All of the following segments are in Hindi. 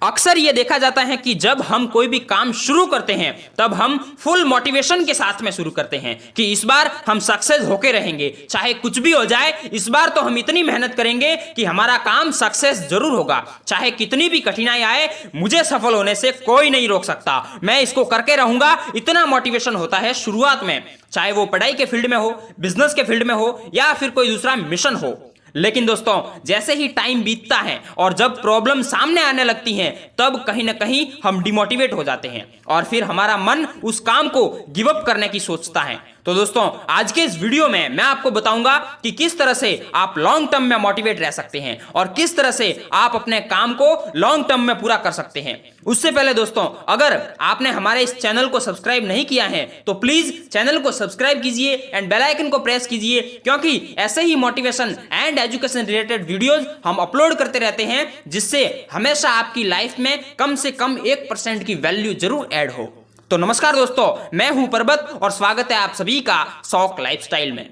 अक्सर ये देखा जाता है कि जब हम कोई भी काम शुरू करते हैं तब हम फुल मोटिवेशन के साथ में शुरू करते हैं कि इस बार हम सक्सेस होके रहेंगे, चाहे कुछ भी हो जाए इस बार तो हम इतनी मेहनत करेंगे कि हमारा काम सक्सेस जरूर होगा, चाहे कितनी भी कठिनाई आए मुझे सफल होने से कोई नहीं रोक सकता, मैं इसको करके रहूंगा। इतना मोटिवेशन होता है शुरुआत में, चाहे वो पढ़ाई के फील्ड में हो, बिजनेस के फील्ड में हो या फिर कोई दूसरा मिशन हो। लेकिन दोस्तों जैसे ही टाइम बीतता है और जब प्रॉब्लम सामने आने लगती हैं तब कहीं ना कहीं हम डिमोटिवेट हो जाते हैं और फिर हमारा मन उस काम को गिव अप करने की सोचता है। तो दोस्तों आज के इस वीडियो में मैं आपको बताऊंगा कि किस तरह से आप लॉन्ग टर्म में मोटिवेट रह सकते हैं और किस तरह से आप अपने काम को लॉन्ग टर्म में पूरा कर सकते हैं। उससे पहले दोस्तों अगर आपने हमारे इस चैनल को सब्सक्राइब नहीं किया है तो प्लीज चैनल को सब्सक्राइब कीजिए एंड बेल आइकन को प्रेस कीजिए, क्योंकि ऐसे ही motivation and education related videos हम अपलोड करते रहते हैं जिससे हमेशा आपकी लाइफ में कम से कम 1% की वैल्यू जरूर ऐड हो। तो नमस्कार दोस्तों, मैं हूं पर्वत और स्वागत है आप सभी का शौक लाइफस्टाइल में।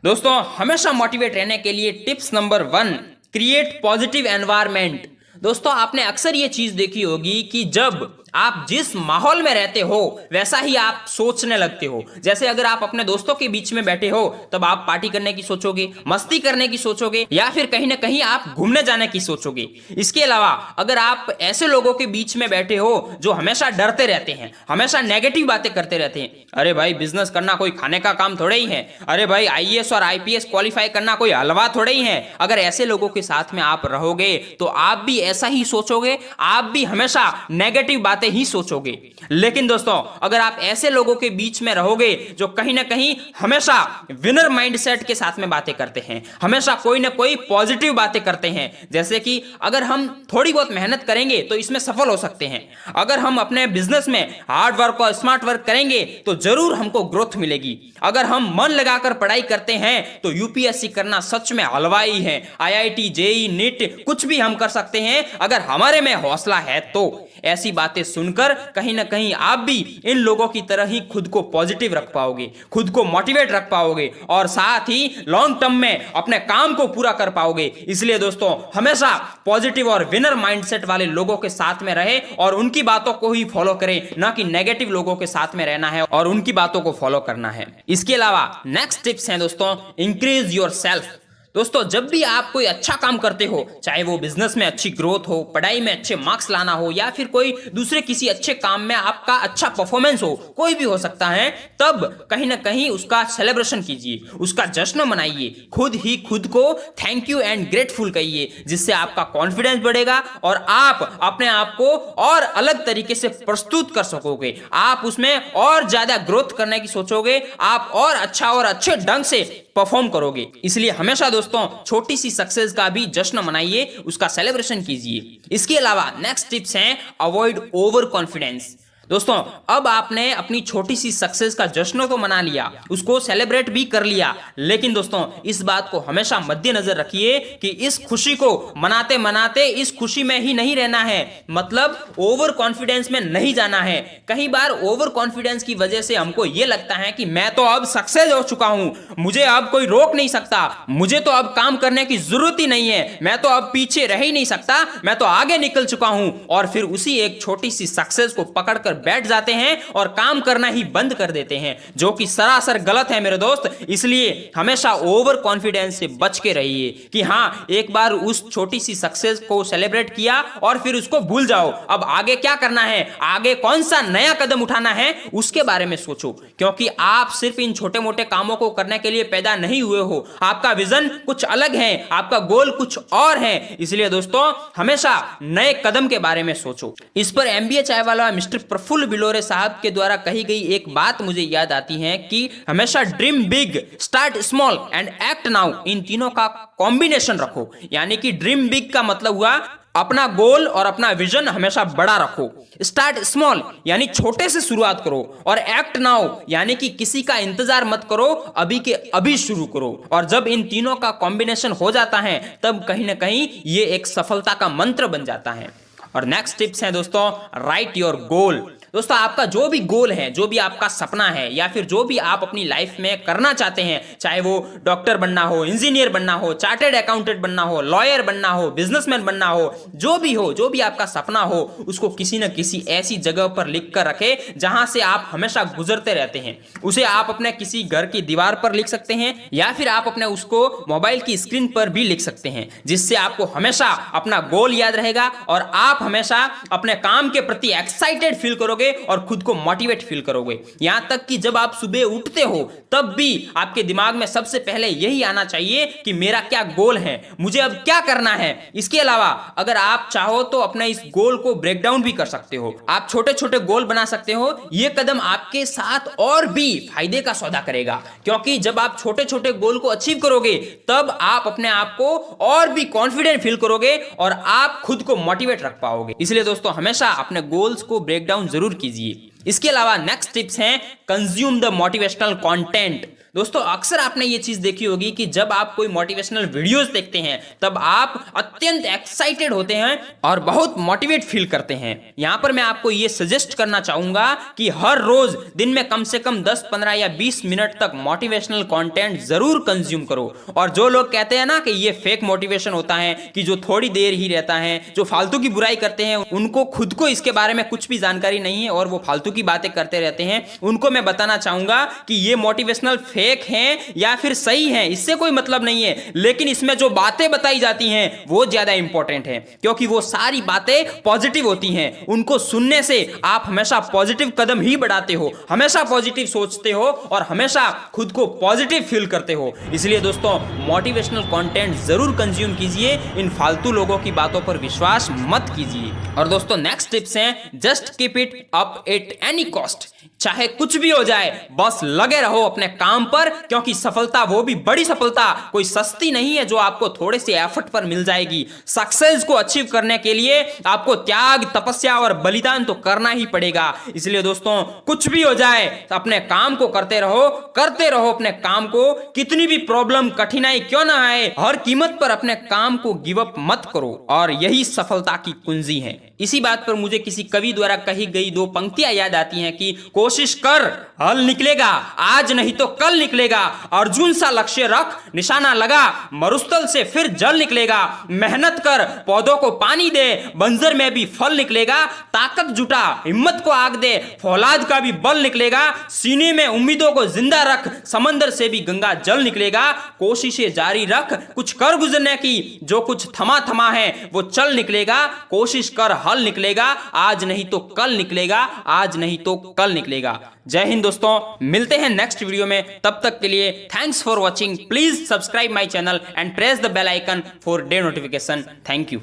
दोस्तों हमेशा मोटिवेट रहने के लिए tips number 1, create positive environment. दोस्तों आपने अक्सर ये चीज देखी होगी कि जब आप जिस माहौल में रहते हो वैसा ही आप सोचने लगते हो। जैसे अगर आप अपने दोस्तों के बीच में बैठे हो तब आप पार्टी करने की सोचोगे, मस्ती करने की सोचोगे या फिर कहीं ना कहीं आप घूमने जाने की सोचोगे। इसके अलावा अगर आप ऐसे लोगों के बीच में बैठे हो जो हमेशा डरते रहते हैं, हमेशा नेगेटिव बातें करते रहते हैं, अरे भाई बिजनेस करना कोई खाने का काम थोड़े ही है, अरे भाई आईएएस और आईपीएस क्वालिफाई करना कोई हलवा थोड़े ही है, अगर ऐसे लोगों के साथ में आप रहोगे तो आप भी ऐसा ही सोचोगे, आप भी हमेशा नेगेटिव बातें ही सोचोगे। लेकिन दोस्तों अगर आप ऐसे लोगों के बीच में रहोगे जो कहीं ना कहीं हमेशा विनर माइंडसेट के साथ में बातें करते हैं, हमेशा कोई ना कोई पॉजिटिव बातें करते हैं, जैसे कि अगर हम थोड़ी बहुत मेहनत करेंगे तो इसमें सफल हो सकते हैं, अगर हम अपने बिजनेस में हार्ड वर्क और स्मार्ट वर्क करेंगे तो जरूर हमको ग्रोथ मिलेगी, अगर हम मन लगाकर पढ़ाई करते हैं तो यूपीएससी करना सच में हलवाई है, आईआईटी, जेई, नीट कुछ भी हम कर सकते हैं अगर हमारे में हौसला है तो। ऐसी बातें सुनकर कहीं ना कहीं आप भी इन लोगों की तरह ही खुद को पॉजिटिव रख पाओगे, खुद को मोटिवेट रख पाओगे और साथ ही लॉन्ग टर्म में अपने काम को पूरा कर पाओगे। इसलिए दोस्तों हमेशा पॉजिटिव और विनर माइंडसेट वाले लोगों के साथ में रहे और उनकी बातों को ही फॉलो करें, ना कि नेगेटिव लोगों के साथ में रहना है और उनकी बातों को फॉलो करना है। इसके अलावा नेक्स्ट टिप्स हैं दोस्तों, इंक्रीज योर सेल्फ। दोस्तों जब भी आप कोई अच्छा काम करते हो, चाहे वो बिजनेस में अच्छी ग्रोथ हो, पढ़ाई में अच्छे मार्क्स लाना हो या फिर कोई दूसरे किसी अच्छे काम में आपका अच्छा परफॉर्मेंस हो, कोई भी हो सकता है, तब कहीं ना कहीं उसका सेलिब्रेशन कीजिए, उसका जश्न मनाइए, खुद ही खुद को थैंक यू एंड ग्रेटफुल कहिए, जिससे आपका कॉन्फिडेंस बढ़ेगा और आप अपने आप को और अलग तरीके से प्रस्तुत कर सकोगे, आप उसमें और ज्यादा ग्रोथ करने की सोचोगे, आप और अच्छा और अच्छे ढंग से परफॉर्म करोगे। इसलिए हमेशा दोस्तों छोटी सी सक्सेस का भी जश्न मनाइए, उसका सेलिब्रेशन कीजिए। इसके अलावा नेक्स्ट टिप्स हैं, अवॉइड ओवर कॉन्फिडेंस। दोस्तों अब आपने अपनी छोटी सी सक्सेस का जश्न तो मना लिया, उसको सेलिब्रेट भी कर लिया, लेकिन दोस्तों इस बात को हमेशा मद्देनजर रखिए कि इस खुशी को मनाते मनाते इस खुशी में ही नहीं रहना है, मतलब ओवर कॉन्फिडेंस में नहीं जाना है। कई बार ओवर कॉन्फिडेंस की वजह से हमको यह लगता है कि मैं तो अब सक्सेस हो चुका हूं, मुझे अब कोई रोक नहीं सकता, मुझे तो अब काम करने की जरूरत ही नहीं है, मैं तो अब पीछे रह ही नहीं सकता, मैं तो आगे निकल चुका हूं, और फिर उसी एक छोटी सी सक्सेस को पकड़कर बैठ जाते हैं और काम करना ही बंद कर देते हैं, जो कि सरासर गलत है मेरे दोस्त। इसलिए हमेशा ओवर कॉन्फिडेंस से बच के रहिए कि हां एक बार उस छोटी सी सक्सेस को सेलिब्रेट किया और फिर उसको भूल जाओ, अब आगे क्या करना है, आगे कौन सा नया कदम उठाना है उसके बारे में सोचो, क्योंकि आप सिर्फ इन छोटे मोटे कामों को करने के लिए पैदा नहीं हुए हो, आपका विजन कुछ अलग है, आपका गोल कुछ और है। इसलिए दोस्तों हमेशा नए कदम के बारे में सोचो। इस पर एमबीए चाय वाला मिस्टर प्रफुल्ल बिलोरे साहब के द्वारा कही गई एक बात मुझे याद आती है कि हमेशा dream big, start small and act now, इन तीनों का कॉम्बिनेशन रखो। यानी कि ड्रीम बिग का मतलब हुआ अपना गोल और अपना विजन हमेशा बड़ा रखो, स्टार्ट स्मॉल यानी छोटे से शुरुआत करो, और एक्ट नाउ यानी कि किसी का इंतजार मत करो, अभी के अभी शुरू करो। और जब इन तीनों का कॉम्बिनेशन हो जाता है तब कहीं ना कहीं ये एक सफलता का मंत्र बन जाता है। और नेक्स्ट टिप्स है दोस्तों, राइट योर गोल। दोस्तों आपका जो भी गोल है, जो भी आपका सपना है, या फिर जो भी आप अपनी लाइफ में करना चाहते हैं, चाहे वो डॉक्टर बनना हो, इंजीनियर बनना हो, चार्टर्ड अकाउंटेंट बनना हो, लॉयर बनना हो, बिजनेसमैन बनना हो, जो भी आपका सपना हो, उसको किसी न किसी ऐसी जगह पर लिख कर रखे जहां से आप हमेशा गुजरते रहते हैं। उसे आप अपने किसी घर की दीवार पर लिख सकते हैं, या फिर आप अपने उसको मोबाइल की स्क्रीन पर भी लिख सकते हैं, जिससे आपको हमेशा अपना गोल याद रहेगा और आप हमेशा अपने काम के प्रति एक्साइटेड फील करोगे और खुद को मोटिवेट फील करोगे। यहां तक कि जब आप सुबह उठते हो तब भी आपके दिमाग में सबसे पहले यही आना चाहिए कि मेरा क्या गोल है, मुझे अब क्या करना है। इसके अलावा अगर आप चाहो तो अपने इस गोल को ब्रेक डाउन भी कर सकते हो। आप छोटे छोटे गोल बना सकते हो। यह कदम आपके साथ और भी फायदे का सौदा करेगा, क्योंकि जब आप छोटे छोटे गोल को अचीव करोगे तब आप अपने आप को और भी कॉन्फिडेंट फील करोगे और आप खुद को मोटिवेट रख पाओगे। इसलिए दोस्तों हमेशा अपने गोल्स को ब्रेक डाउन जरूर कीजिए। इसके अलावा नेक्स्ट टिप्स हैं कंज्यूम द मोटिवेशनल कंटेंट। दोस्तों अक्सर आपने ये चीज देखी होगी कि जब आप कोई मोटिवेशनल वीडियोस देखते हैं तब आप अत्यंत एक्साइटेड होते हैं और बहुत मोटिवेट फील करते हैं। यहां पर मैं आपको ये सजेस्ट करना चाहूंगा कि हर रोज दिन में कम से कम 10, 15 या 20 मिनट तक मोटिवेशनल कंटेंट जरूर कंज्यूम करो। और जो लोग कहते हैं ना कि ये फेक मोटिवेशन होता है, कि जो थोड़ी देर ही रहता है, जो फालतू की बुराई करते हैं, उनको खुद को इसके बारे में कुछ भी जानकारी नहीं है और वो फालतू की बातें करते रहते हैं, उनको मैं बताना चाहूंगा कि ये मोटिवेशनल फेक हैं या फिर सही हैं, इससे कोई मतलब नहीं है। लेकिन इसमें जो बातें बताई जाती हैं वो ज्यादा इंपॉर्टेंट है, क्योंकि वो सारी बातें पॉजिटिव होती हैं। उनको सुनने से आप हमेशा पॉजिटिव कदम ही बढ़ाते हो, हमेशा पॉजिटिव सोचते हो और हमेशा खुद को पॉजिटिव फील करते हो। इसलिए दोस्तों मोटिवेशनल कंटेंट जरूर कंज्यूम कीजिए, इन फालतू लोगों की बातों पर विश्वास मत कीजिए। और दोस्तों नेक्स्ट टिप्स हैं just keep it up at any cost. चाहे कुछ भी हो जाए बस लगे रहो अपने काम पर, क्योंकि सफलता, वो भी बड़ी सफलता, कोई सस्ती नहीं है जो आपको थोड़े से एफर्ट पर मिल जाएगी। सक्सेस को अचीव करने के लिए आपको त्याग, तपस्या और बलिदान तो करना ही पड़ेगा। इसलिए दोस्तों कुछ भी हो जाए अपने काम को करते रहो अपने काम को। कितनी भी प्रॉब्लम, कठिनाई क्यों ना आए, हर कीमत पर अपने काम को गिव अप मत करो, और यही सफलता की कुंजी है। इसी बात पर मुझे किसी कवि द्वारा कही गई 2 पंक्तियां याद आती हैं कि कोशिश कर हल निकलेगा, आज नहीं तो कल निकलेगा। अर्जुन सा लक्ष्य रख, निशाना लगा, मरुस्थल से फिर जल निकलेगा। मेहनत कर, पौधों को पानी दे, बंजर में भी फल निकलेगा। ताकत जुटा, हिम्मत को आग दे, फौलाद का भी बल निकलेगा। सीने में उम्मीदों को जिंदा रख, समंदर से भी गंगा जल निकलेगा। कोशिशें जारी रख, कुछ कर गुजरने की, जो कुछ थमा है वो चल निकलेगा। कोशिश कर हल निकलेगा, आज नहीं तो कल निकलेगा, आज नहीं तो कल निकलेगा। जय हिंद दोस्तों, मिलते हैं नेक्स्ट वीडियो में। तब तक के लिए thanks for watching. Please subscribe my channel and press the bell icon for the notification. Thank you.